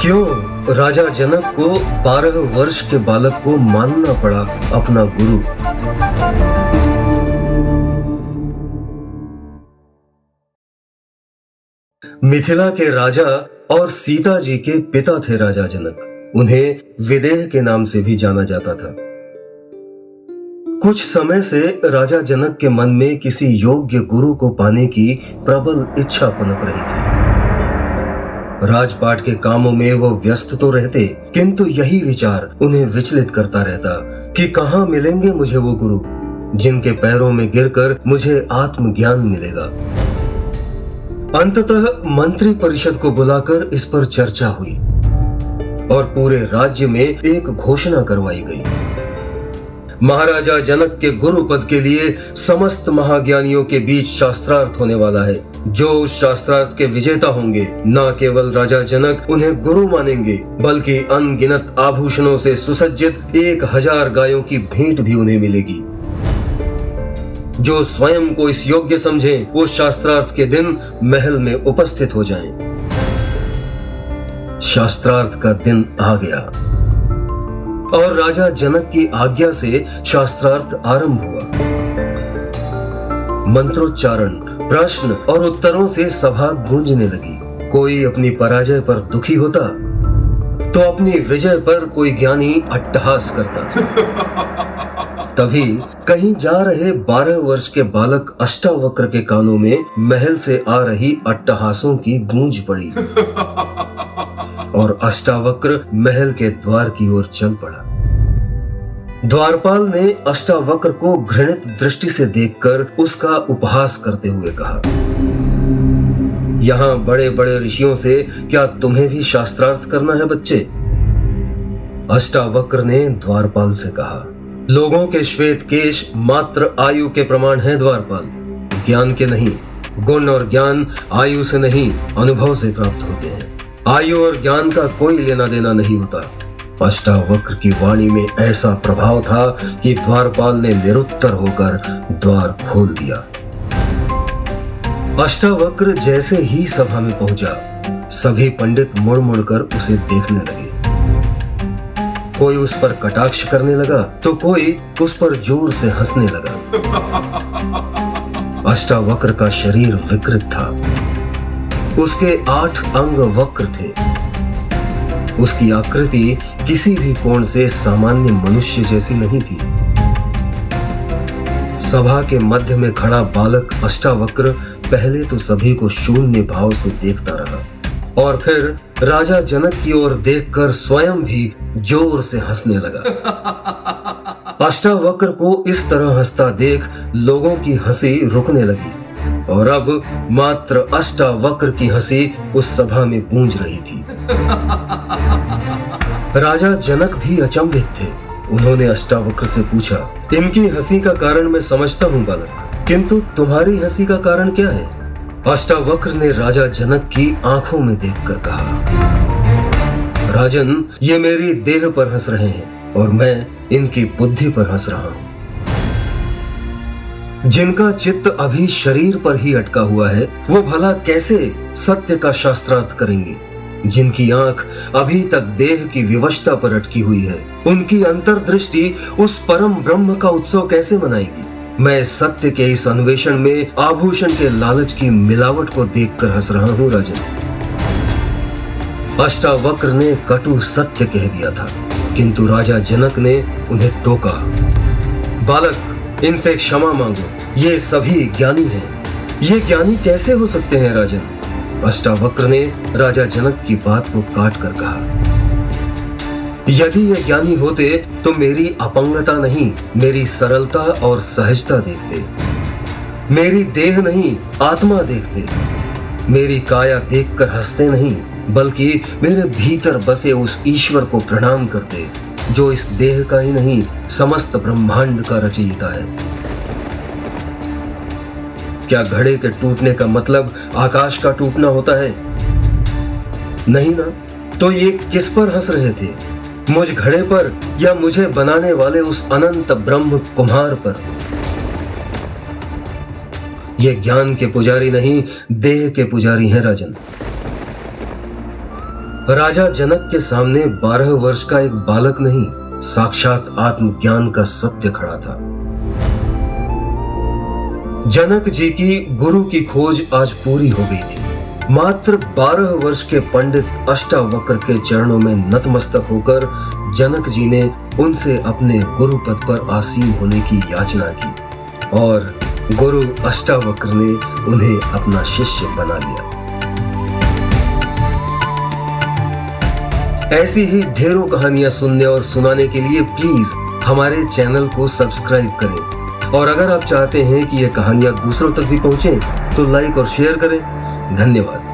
क्यों राजा जनक को 12 वर्ष के बालक को मानना पड़ा अपना गुरु? मिथिला के राजा और सीता जी के पिता थे राजा जनक। उन्हें विदेह के नाम से भी जाना जाता था। कुछ समय से राजा जनक के मन में किसी योग्य गुरु को पाने की प्रबल इच्छा पनप रही थी। राजपाट के कामों में वो व्यस्त तो रहते, किंतु यही विचार उन्हें विचलित करता रहता कि कहाँ मिलेंगे मुझे वो गुरु जिनके पैरों में गिरकर मुझे आत्मज्ञान मिलेगा। अंततः मंत्री परिषद को बुलाकर इस पर चर्चा हुई और पूरे राज्य में एक घोषणा करवाई गई। महाराजा जनक के गुरु पद के लिए समस्त महाज्ञानियों के बीच शास्त्रार्थ होने वाला है। जो उस शास्त्रार्थ के विजेता होंगे, न केवल राजा जनक उन्हें गुरु मानेंगे, बल्कि अनगिनत आभूषणों से सुसज्जित 1000 गायों की भेंट भी उन्हें मिलेगी। जो स्वयं को इस योग्य समझें, वो शास्त्रार्थ के दिन महल में उपस्थित हो जाएं। शास्त्रार्थ का दिन आ गया और राजा जनक की आज्ञा से शास्त्रार्थ आरंभ हुआ। मंत्रोच्चारण, प्रश्न और उत्तरों से सभा गूंजने लगी। कोई अपनी पराजय पर दुखी होता तो अपनी विजय पर कोई ज्ञानी अट्टहास करता। तभी कहीं जा रहे 12 वर्ष के बालक अष्टावक्र के कानों में महल से आ रही अट्टहासों की गूंज पड़ी और अष्टावक्र महल के द्वार की ओर चल पड़ा। द्वारपाल ने अष्टावक्र को घृणित दृष्टि से देखकर उसका उपहास करते हुए कहा, यहाँ बड़े बड़े ऋषियों से क्या तुम्हें भी शास्त्रार्थ करना है बच्चे? अष्टावक्र ने द्वारपाल से कहा, लोगों के श्वेत केश मात्र आयु के प्रमाण हैं द्वारपाल, ज्ञान के नहीं। गुण और ज्ञान आयु से नहीं, अनुभव से प्राप्त होते हैं। आयु और ज्ञान का कोई लेना देना नहीं होता। अष्टावक्र की वाणी में ऐसा प्रभाव था कि द्वारपाल ने निरुत्तर होकर द्वार खोल दिया। अष्टावक्र जैसे ही सभा में पहुंचा, सभी पंडित मुड़ मुड़कर उसे देखने लगे। कोई उस पर कटाक्ष करने लगा तो कोई उस पर जोर से हंसने लगा। अष्टावक्र का शरीर विकृत था। उसके 8 अंग वक्र थे। उसकी आकृति किसी भी कोण से सामान्य मनुष्य जैसी नहीं थी। सभा के मध्य में खड़ा बालक अष्टावक्र पहले तो सभी को शून्य भाव से देखता रहा और फिर राजा जनक की ओर देखकर स्वयं भी जोर से हंसने लगा। अष्टावक्र को इस तरह हंसता देख लोगों की हंसी रुकने लगी और अब मात्र अष्टावक्र की हंसी उस सभा में गूंज रही थी। राजा जनक भी अचंभित थे। उन्होंने अष्टावक्र से पूछा, इनकी हंसी का कारण मैं समझता हूँ बालक, किंतु तुम्हारी हंसी का कारण क्या है? अष्टावक्र ने राजा जनक की आंखों में देखकर कहा, राजन, ये मेरी देह पर हंस रहे हैं और मैं इनकी बुद्धि पर हंस रहा हूं। जिनका चित्त अभी शरीर पर ही अटका हुआ है, वो भला कैसे सत्य का शास्त्रार्थ करेंगे? जिनकी आंख अभी तक देह की विवशता पर अटकी हुई है, उनकी अंतर्दृष्टि उस परम ब्रह्म का उत्सव कैसे मनाएगी? मैं सत्य के इस अन्वेषण में आभूषण के लालच की मिलावट को देखकर हंस रहा हूं राजन। अष्टावक्र ने कटु सत्य कह दिया था, किंतु राजा जनक ने उन्हें टोका, बालक, इनसे क्षमा मांगो, ये सभी ज्ञानी हैं। ये ज्ञानी कैसे हो सकते हैं राजन? अष्टावक्र ने राजा जनक की बात को काट कर कहा, यदि ये ज्ञानी होते तो मेरी अपंगता नहीं, मेरी सरलता और सहजता देखते। मेरी देह नहीं, आत्मा देखते। मेरी काया देखकर हंसते नहीं, बल्कि मेरे भीतर बसे उस ईश्वर को प्रणाम करते जो इस देह का ही नहीं, समस्त ब्रह्मांड का रचयिता है। क्या घड़े के टूटने का मतलब आकाश का टूटना होता है? नहीं ना। तो ये किस पर हंस रहे थे? मुझ घड़े पर या मुझे बनाने वाले उस अनंत ब्रह्म कुम्हार पर? ये ज्ञान के पुजारी नहीं, देह के पुजारी हैं राजन। राजा जनक के सामने 12 वर्ष का एक बालक नहीं, साक्षात आत्मज्ञान का सत्य खड़ा था। जनक जी की गुरु की खोज आज पूरी हो गई थी। मात्र 12 वर्ष के पंडित अष्टावक्र के चरणों में नतमस्तक होकर जनक जी ने उनसे अपने गुरु पद पर आसीन होने की याचना की और गुरु अष्टावक्र ने उन्हें अपना शिष्य बना लिया। ऐसी ही ढेरों कहानियां सुनने और सुनाने के लिए प्लीज हमारे चैनल को सब्सक्राइब करें और अगर आप चाहते हैं कि ये कहानियां दूसरों तक भी पहुंचे तो लाइक और शेयर करें। धन्यवाद।